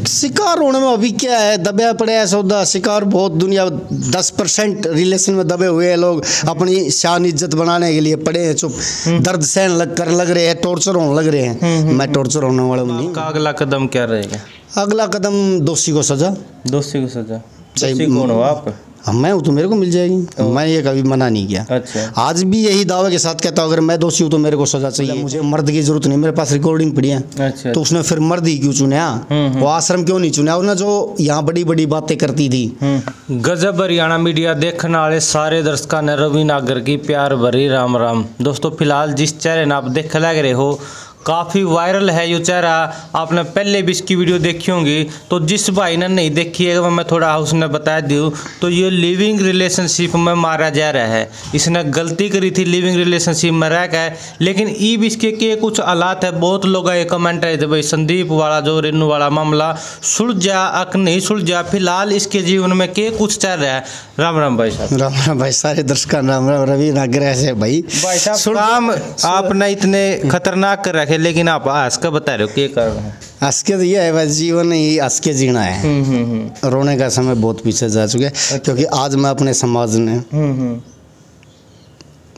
शिकार होने में अभी क्या है, दबा पड़े है सौदा। शिकार बहुत दुनिया 10% रिलेशन में दबे हुए हैं लोग, अपनी शान इज्जत बनाने के लिए पड़े हैं चुप। दर्द सहन लग रहे हैं, टॉर्चर होने लग रहे हैं। मैं टॉर्चर होने वाला नहीं। आपका अगला कदम क्या रहेगा? अगला कदम दोषी को सजा। दोषी को सजा? दोषी कौन हो आप? मैं हूँ तो मेरे को मिल जाएगी, मैं ये कभी मना नहीं किया। अच्छा। आज भी यही दावे के साथ कहता हूँ, अगर मैं दोषी हूँ तो मेरे को सजा चाहिए। मुझे मर्द की जरूरत नहीं, मेरे पास रिकॉर्डिंग पड़ी है। अच्छा। तो उसने फिर मर्द ही क्यों चुना? वो आश्रम क्यों नहीं चुना उसने, जो यहाँ बड़ी बड़ी बातें करती थी। गजब हरियाणा मीडिया देखने वाले सारे दर्शकों ने रवि नागर की प्यार भरी राम राम। दोस्तों फिलहाल जिस चेहरे ने आप देख लग रहे हो, काफ़ी वायरल है ये चेहरा। आपने पहले भी इसकी वीडियो देखी होंगी, तो जिस भाई ने नहीं देखी है मैं थोड़ा उसने बता दूँ तो ये लिविंग रिलेशनशिप में मारा जा रहा है। इसने गलती करी थी लिविंग रिलेशनशिप में रह कर, लेकिन ईब इसके के कुछ हालात है। बहुत लोग ये कमेंट आए थे भाई संदीप वाला जो रेनू वाला मामला सुलझा अक नहीं सुलझा, फिलहाल इसके जीवन में के कुछ चल रहा है। राम राम भाई साहब। राम राम भाई, सारे दर्शकों राम राम। रवि नागर ऐसे भाई साहब काम आपने इतने खतरनाक कर रखे, लेकिन आप हंस का बता रहे हो क्या कर रहे हैं? हंस के तो ये है भाई, जीवन ही हंस के जीना है। रोने का समय बहुत पीछे जा चुके हैं, क्योंकि आज मैं अपने समाज ने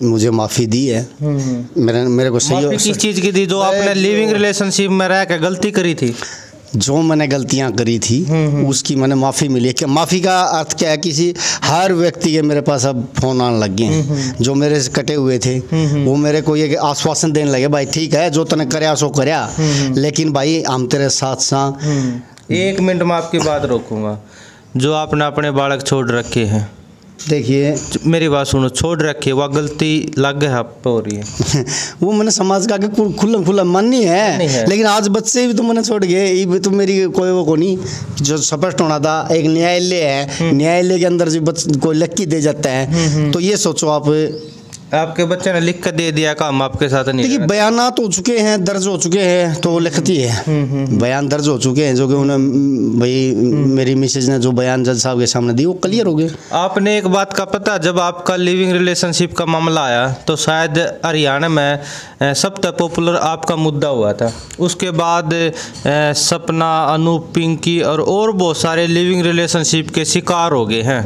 मुझे माफ़ी दी है। मेरे को सही किस चीज़ की दी? जो आपने लिविंग रिलेशनशिप में रह कर गलती करी थी, जो मैंने गलतियां करी थी उसकी मैंने माफ़ी मिली है। कि माफ़ी का अर्थ क्या है, किसी हर व्यक्ति के मेरे पास अब फ़ोन आने लग गए हैं जो मेरे से कटे हुए थे। वो मेरे को ये आश्वासन देने लगे, भाई ठीक है जो तूने करया सो करया, लेकिन भाई हम तेरे साथ साथ। 1 मिनट में आपकी बात रोकूंगा। जो आपने अपने बालक छोड़ रखे हैं, देखिए मेरी बात सुनो, छोड़ रखी है वह गलती लग है आप पे हो रही है। वो मैंने समाज का खुला खुला मन नहीं है, लेकिन आज बच्चे भी तो मैंने छोड़ गए। ये भी तो मेरी कोई वो को नहीं जो स्पष्ट होना था। एक न्यायालय है, न्यायालय के अंदर जो कोई लक्की दे जाता है, तो ये सोचो आप, आपके बच्चे ने लिख कर दे दिया काम आपके साथ नहीं। देखिए बयानात हो चुके हैं, दर्ज हो चुके हैं, तो वो लिखती है। बयान दर्ज हो चुके हैं जो कि उन्हें भाई मेरी मिसेज ने जो बयान जज साहब के सामने दी वो क्लियर हो गए। आपने एक बात का पता, जब आपका लिविंग रिलेशनशिप का मामला आया तो शायद हरियाणा में सबसे पॉपुलर आपका मुद्दा हुआ था। उसके बाद सपना, अनूप, पिंकी और बहुत सारे लिविंग रिलेशनशिप के शिकार हो गए हैं।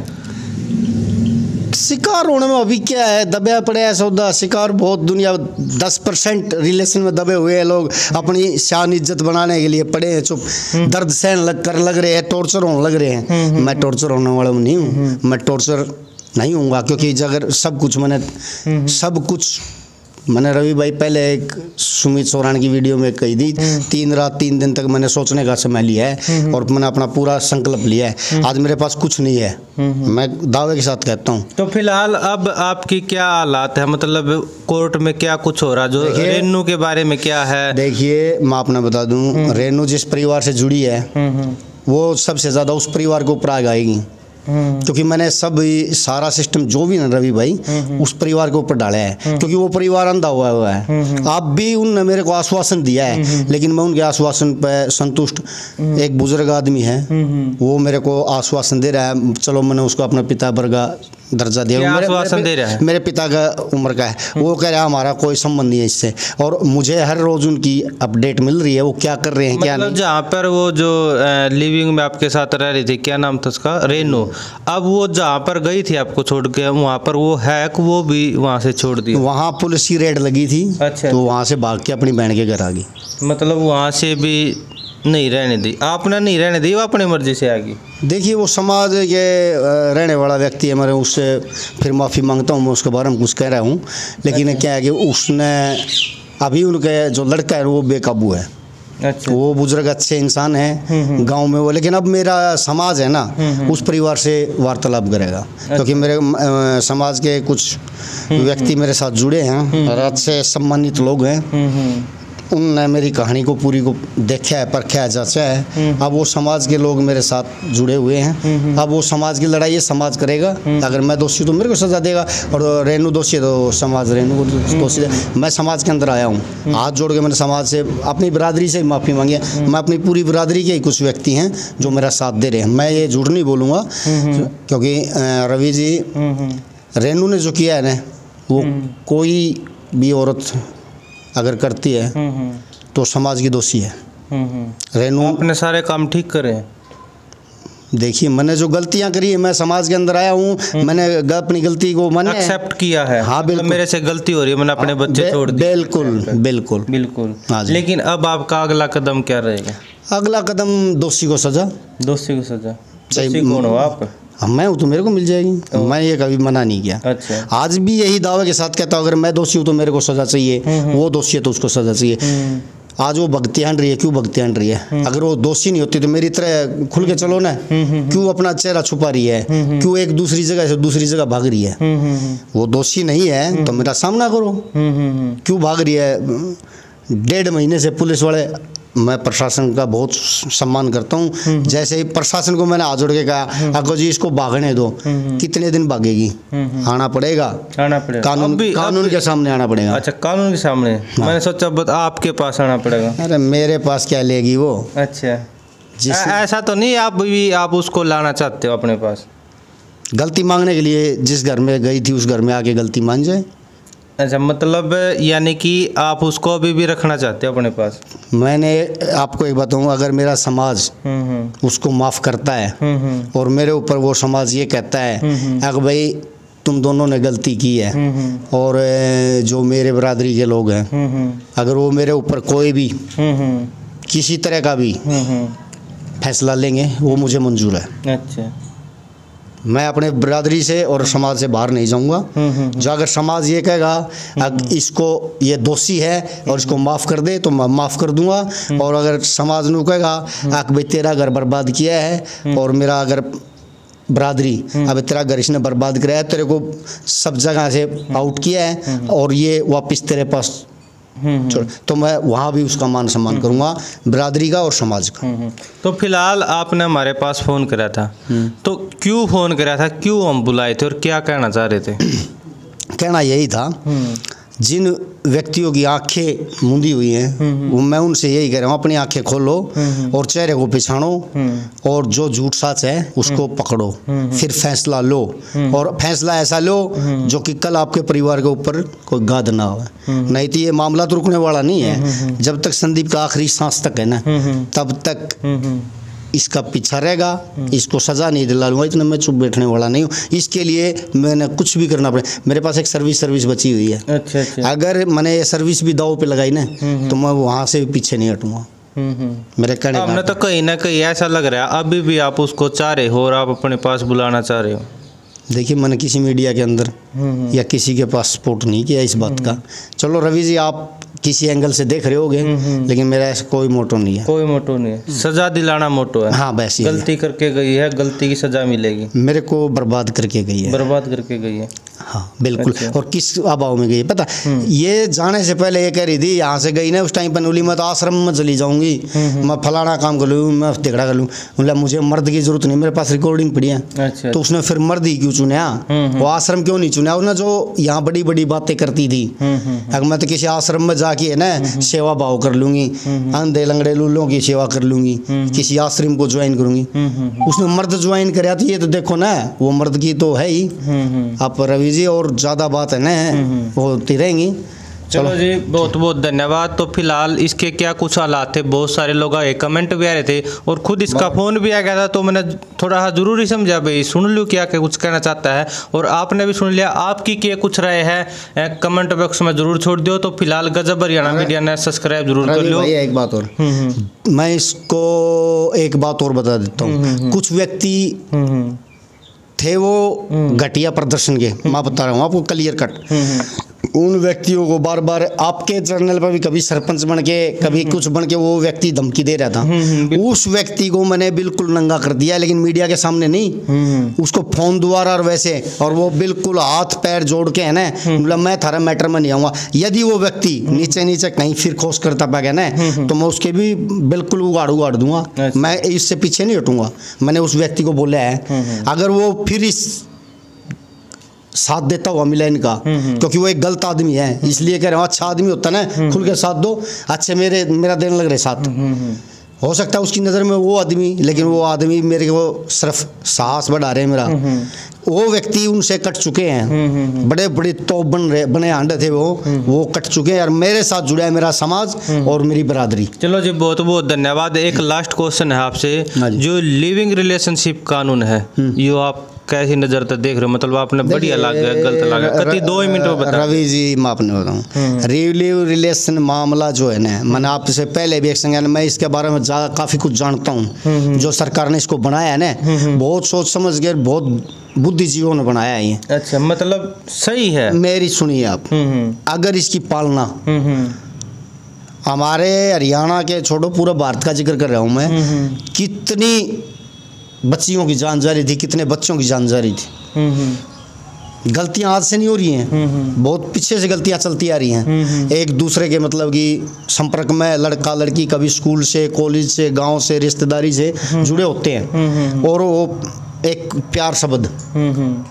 शिकार होने में अभी क्या है, दबा पड़े है सौदा। शिकार बहुत दुनिया 10% रिलेशन में दबे हुए हैं लोग, अपनी शान इज्जत बनाने के लिए पड़े हैं चुप। दर्द सहन लग रहे हैं, टॉर्चर होने लग रहे हैं। मैं टॉर्चर होने वाला नहीं हूँ, मैं टॉर्चर नहीं हूँगा, क्योंकि अगर सब कुछ मैंने रवि भाई पहले एक सुमित सोरान की वीडियो में कही थी, 3 रात 3 दिन तक मैंने सोचने का समय लिया है और मैंने अपना पूरा संकल्प लिया है। आज मेरे पास कुछ नहीं है, मैं दावे के साथ कहता हूँ। तो फिलहाल अब आपकी क्या हालात है, मतलब कोर्ट में क्या कुछ हो रहा, जो रेनू के बारे में क्या है? देखिए मैं आपने बता दूं, रेनू जिस परिवार से जुड़ी है वो सबसे ज़्यादा उस परिवार के ऊपर आग आएगी, क्योंकि मैंने सारा सिस्टम जो भी ना रवि भाई उस परिवार के ऊपर डाला है, क्योंकि वो परिवार अंधा हुआ है। आप भी उनने मेरे को आश्वासन दिया है, लेकिन मैं उनके आश्वासन पर संतुष्ट। एक बुजुर्ग आदमी है, वो मेरे को आश्वासन दे रहा है, चलो मैंने उसको अपने पिता पर का दर्जा दिया। आश्वासन दे रहा है, मेरे पिता का उम्र का है। वो कह रहा है हमारा कोई संबंध नहीं है इससे, और मुझे हर रोज उनकी अपडेट मिल रही है, वो क्या कर रहे हैं क्या नहीं। जहाँ पर वो जो लिविंग में आपके साथ रह रही थी, क्या नाम था उसका, रेनू, अब वो जहाँ पर गई थी आपको छोड़ के, वहाँ पर वो है कि वो भी वहाँ से छोड़ दी? वहाँ पुलिस की रेड लगी थी। अच्छा। तो वहाँ से भाग के अपनी बहन के घर आ गई। मतलब वहाँ से भी नहीं रहने दी आपने? नहीं रहने दी, वो अपनी मर्जी से आ गई। देखिए वो समाज के रहने वाला व्यक्ति है, मैं उससे फिर माफ़ी मांगता हूँ, मैं उसके बारे में कुछ कह रहा हूँ, लेकिन क्या है कि उसने अभी उनके जो लड़का है वो बेकाबू है। अच्छा। वो बुजुर्ग अच्छे इंसान हैं गांव में वो, लेकिन अब मेरा समाज है ना उस परिवार से वार्तालाप करेगा। अच्छा। क्योंकि मेरे समाज के कुछ व्यक्ति मेरे साथ जुड़े हैं और अच्छे सम्मानित लोग हैं, उनने मेरी कहानी को पूरी को देखा है, परखा है, जांचा है। अब वो समाज के लोग मेरे साथ जुड़े हुए हैं। अब वो समाज की लड़ाई है, समाज करेगा। अगर मैं दोषी तो मेरे को सजा देगा, और रेनू दोषी है तो समाज रेनू को दोषी है। मैं समाज के अंदर आया हूँ, हाथ जोड़ के मैंने समाज से, अपनी बिरादरी से माफ़ी मांगी है। मैं अपनी पूरी बिरादरी के ही कुछ व्यक्ति हैं जो मेरा साथ दे रहे हैं, मैं ये झूठ नहीं बोलूँगा, क्योंकि रवि जी रेनू ने जो किया है ना, वो कोई भी औरत अगर करती है तो समाज की दोषी है। रेनू आपने सारे काम ठीक करे? देखिए, मैंने जो गलतियां करी है, मैं समाज के अंदर आया हूँ, मैंने अपनी गलती को मैंने एक्सेप्ट किया है। हाँ बिल्कुल, मेरे से गलती हो रही है, मैंने अपने बच्चे छोड़ दिए। बिल्कुल बिल्कुल बिल्कुल। हाँ जी। लेकिन अब आपका अगला कदम क्या रहेगा? अगला कदम दोषी को सजा। दोषी को सजा? सही। दोषी कौन हो आप? मैं हूँ तो मेरे को मिल जाएगी, मैं ये कभी मना नहीं किया। अच्छा। आज भी यही दावे के साथ कहता हूँ, अगर मैं दोषी हूँ तो मेरे को सजा चाहिए, वो दोषी है तो उसको सजा चाहिए। आज वो भक्ति हट रही है, क्यों भक्ति हट रही है? अगर वो दोषी नहीं होती तो मेरी तरह खुल के चलो ना, क्यों अपना चेहरा छुपा रही है? क्यों एक दूसरी जगह से दूसरी जगह भाग रही है? वो दोषी नहीं है तो मेरा सामना करो, क्यों भाग रही है? 1.5 महीने से पुलिस वाले, मैं प्रशासन का बहुत सम्मान करता हूँ, जैसे ही प्रशासन को मैंने हाथ जोड़ के कहा, अगर जी इसको भागने दो, कितने दिन भागेगी? आना पड़ेगा, कानून के सामने आना पड़ेगा। अच्छा, कानून के सामने? मैंने सोचा आपके पास आना पड़ेगा। अरे मेरे पास क्या लेगी वो? अच्छा, ऐसा तो नहीं आप उसको लाना चाहते हो अपने पास? गलती मांगने के लिए जिस घर में गई थी उस घर में आके गलती मान जाए। अच्छा, मतलब यानी कि आप उसको अभी भी रखना चाहते हो अपने पास? मैंने आपको एक बताऊँ, अगर मेरा समाज उसको माफ़ करता है और मेरे ऊपर वो समाज ये कहता है अगर भाई तुम दोनों ने गलती की है, और जो मेरे बरादरी के लोग हैं, अगर वो मेरे ऊपर कोई भी किसी तरह का भी फैसला लेंगे, वो मुझे मंजूर है। अच्छा। मैं अपने बरादरी से और समाज से बाहर नहीं जाऊंगा। जो अगर समाज ये कहेगा अगर इसको ये दोषी है और इसको माफ़ कर दे तो मैं माफ़ कर दूंगा, और अगर समाज ने कहेगा अगर भाई तेरा घर बर्बाद किया है और मेरा अगर बरादरी अब तेरा घर इसने बर्बाद कराया है, तेरे को सब जगह से आउट किया है और ये वापस तेरे पास, तो मैं वहाँ भी उसका मान सम्मान करूँगा, बरादरी का और समाज का। तो फिलहाल आपने हमारे पास फ़ोन करा था, तो क्यों फ़ोन करा था, क्यों हम बुलाए थे और क्या कहना चाह रहे थे? कहना यही था, जिन व्यक्तियों की आंखें मूंदी हुई हैं, वो मैं उनसे यही कह रहा हूँ, अपनी आंखें खोलो और चेहरे को पहचानो, और जो झूठ सच है उसको पकड़ो, फिर फैसला लो, और फैसला ऐसा लो जो कि कल आपके परिवार के ऊपर कोई गाद ना हो। नहीं तो ये मामला तो रुकने वाला नहीं है, जब तक संदीप का आखिरी सांस तक है ना, तब तक इसका पीछा रहेगा, इसको सज़ा नहीं दिला लूँगा, इतना मैं चुप बैठने वाला नहीं हूँ। इसके लिए मैंने कुछ भी करना पड़े। मेरे पास एक सर्विस बची हुई है। अच्छा। अगर मैंने ये सर्विस भी दाव पे लगाई ना तो मैं वहाँ से भी पीछे नहीं हटूँगा। मेरे कहने का हमने तो कहीं ना कहीं ऐसा लग रहा है अभी भी आप उसको चाह रहे हो और आप अपने पास बुलाना चाह रहे हो। देखिए, मैंने किसी मीडिया के अंदर या किसी के पास सपोर्ट नहीं किया इस बात का। चलो रवि जी, आप किसी एंगल से देख रहे होगे, लेकिन मेरा ऐसा कोई मोटो नहीं है। कोई मोटो नहीं है, सजा दिलाना मोटो है। हाँ, वैसे गलती करके गई है, गलती की सजा मिलेगी। मेरे को बर्बाद करके गई है। बर्बाद करके गई है। हाँ बिल्कुल। अच्छा। और किस अभाव में गई पता, ये जाने से पहले ये कह रही थी यहाँ से गई ना उस टाइम पर बोली मैं तो आश्रम में चली जाऊंगी, मैं फलाना काम कर लूँ, मैं तिगड़ा कर लूँ। मतलब मुझे मर्द की जरूरत नहीं, मेरे पास रिकॉर्डिंग पड़ी है। अच्छा। तो उसने फिर मर्द ही क्यों चुना, वो आश्रम क्यों नहीं चुना? उसने जो यहाँ बड़ी बड़ी बातें करती थी, अगर मैं तो किसी आश्रम में जाके है ना सेवा भाव कर लूंगी, अंधे लंगड़े लूलों की सेवा कर लूंगी, किसी आश्रम को ज्वाइन करूंगी। उसने मर्द ज्वाइन कराया था, ये तो देखो ना वो मर्द की तो है ही। आप रवि जी और ज़्यादा बात है ना होती रहेंगी। चलो जी, बहुत बहुत धन्यवाद। तो फिलहाल इसके क्या कुछ हालात थे, बहुत सारे लोग आए, कमेंट भी आ रहे थे और खुद इसका फ़ोन भी आ गया था, तो मैंने थोड़ा सा ज़रूरी समझा भाई सुन लूँ क्या कुछ कहना चाहता है, और आपने भी सुन लिया। आपकी क्या कुछ राय है कमेंट बॉक्स में ज़रूर छोड़ दो। तो फिलहाल गजब हरियाणा मीडिया ने सब्सक्राइब जरूर कर लो। एक बात और मैं इसको एक बात और बता देता हूँ, कुछ व्यक्ति थे वो घटिया प्रदर्शन के, मैं बता रहा हूँ आपको क्लियर कट। उन व्यक्तियों को बार बार आपके चैनल पर भी कभी सरपंच बन के कभी कुछ बन के वो व्यक्ति धमकी दे रहा था, उस व्यक्ति को मैंने बिल्कुल नंगा कर दिया, लेकिन मीडिया के सामने नहीं, उसको फोन द्वारा और वैसे, और वो बिल्कुल हाथ पैर जोड़ के है ना, मतलब मैं थारा मैटर में नहीं आऊँगा। यदि वो व्यक्ति नीचे नीचे कहीं फिर खोज करता पाएगा ना तो मैं उसके भी बिल्कुल उगाड़ दूंगा, मैं इससे पीछे नहीं हटूंगा। मैंने उस व्यक्ति को बोला है अगर वो फिर इस साथ देता हुआ मिला इनका, क्योंकि वो एक गलत आदमी है, इसलिए कह रहा हूँ। अच्छा आदमी होता ना खुल के साथ दो, अच्छे मेरा देने लग रहे साथ, हो सकता है उसकी नज़र में वो आदमी, लेकिन वो आदमी मेरे को सिर्फ साहस बढ़ा रहे हैं मेरा, वो व्यक्ति उनसे कट चुके हैं, बड़े बड़े तो बने आंडे थे वो कट चुके हैं, और मेरे साथ जुड़ा है मेरा समाज और मेरी बरादरी। चलो जी, बहुत बहुत धन्यवाद। एक लास्ट क्वेश्चन है आपसे, जो लिविंग रिलेशनशिप कानून है यो आप कैसी नजर से देख रहे हो? मतलब आपने बढ़िया लगा, गलत लगा, कति 2 मिनट में बता। रवि जी मैं आपने बताऊँ, लिव रिलेशन मामला जो है ना, मैंने आपसे पहले भी एक संज्ञान, मैं इसके बारे में ज़्यादा काफ़ी कुछ जानता हूँ। जो सरकार ने इसको बनाया है ना, बहुत सोच समझ के, बहुत बुद्धिजीवियों ने बनाया है ये। अच्छा, मतलब सही है। मेरी सुनिए आप, अगर इसकी पालना हमारे हरियाणा के, छोड़ो पूरा भारत का जिक्र कर रहा हूँ मैं, कितनी बच्चियों की जान जा रही थी, कितने बच्चों की जान जा रही थी। गलतियां आज से नहीं हो रही हैं, बहुत पीछे से गलतियां चलती आ रही हैं। एक दूसरे के मतलब कि संपर्क में लड़का लड़की कभी स्कूल से, कॉलेज से, गांव से, रिश्तेदारी से जुड़े होते हैं, और वो एक प्यार शब्द,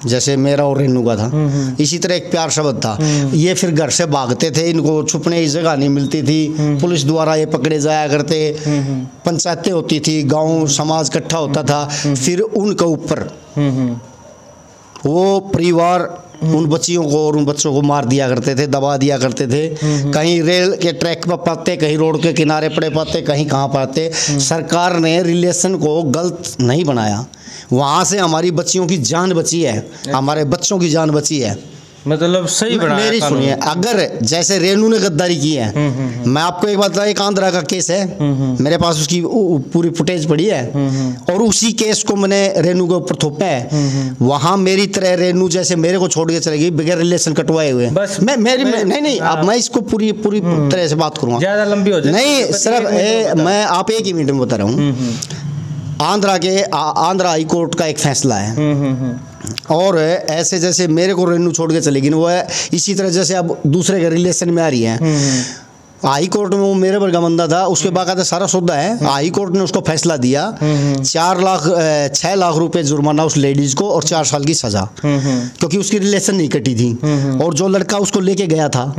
जैसे मेरा और रेनू का था, इसी तरह एक प्यार शब्द था। ये फिर घर से भागते थे, इनको छुपने की जगह नहीं मिलती थी, पुलिस द्वारा ये पकड़े जाया करते, पंचायतें होती थी, गांव समाज इकट्ठा होता था, फिर उनके ऊपर वो परिवार उन बच्चियों को और उन बच्चों को मार दिया करते थे, दबा दिया करते थे। कहीं रेल के ट्रैक पर पाते, कहीं रोड के किनारे पड़े पाते, कहीं कहाँ पाते। सरकार ने रिलेशन को गलत नहीं बनाया, वहाँ से हमारी बच्चियों की जान बची है, हमारे बच्चों की जान बची है। मतलब सही बनाया। मेरी सुनिए, अगर जैसे रेनू ने गद्दारी की है, मैं आपको एक बात बताऊं, एक आंध्रा का केस है, मेरे पास उसकी पूरी फुटेज पड़ी है, और उसी केस को मैंने रेनू के ऊपर थोपा है। वहां मेरी तरह रेनू जैसे मेरे को छोड़ के चलेगी बगैर रिलेशन कटवाए हुए, बस नहीं, अब मैं इसको पूरी तरह से बात करूंगा, ज्यादा लंबी हो जाए नहीं, सिर्फ मैं आप एक ही मिनट में बता रहा हूँ। आंध्रा हाई कोर्ट का एक फैसला है, और ऐसे जैसे मेरे को रेनू छोड़ के चलेगी ना, वो है इसी तरह जैसे अब दूसरे के रिलेशन में आ रही है। हाई कोर्ट में वो मेरे पर का बंदा था, उसके बाकायदा सारा सौदा है। हाई कोर्ट ने उसको फैसला दिया, 6 लाख रुपए जुर्माना उस लेडीज को, और 4 साल की सजा, क्योंकि उसकी रिलेशन नहीं कटी थी। और जो लड़का उसको लेके गया था,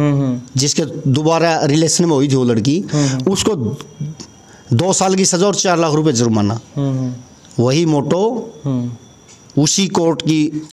जिसके दोबारा रिलेशन में हुई थी वो लड़की, उसको 2 साल की सजा और 4 लाख रुपए जुर्माना। वही मोटो उसी कोर्ट की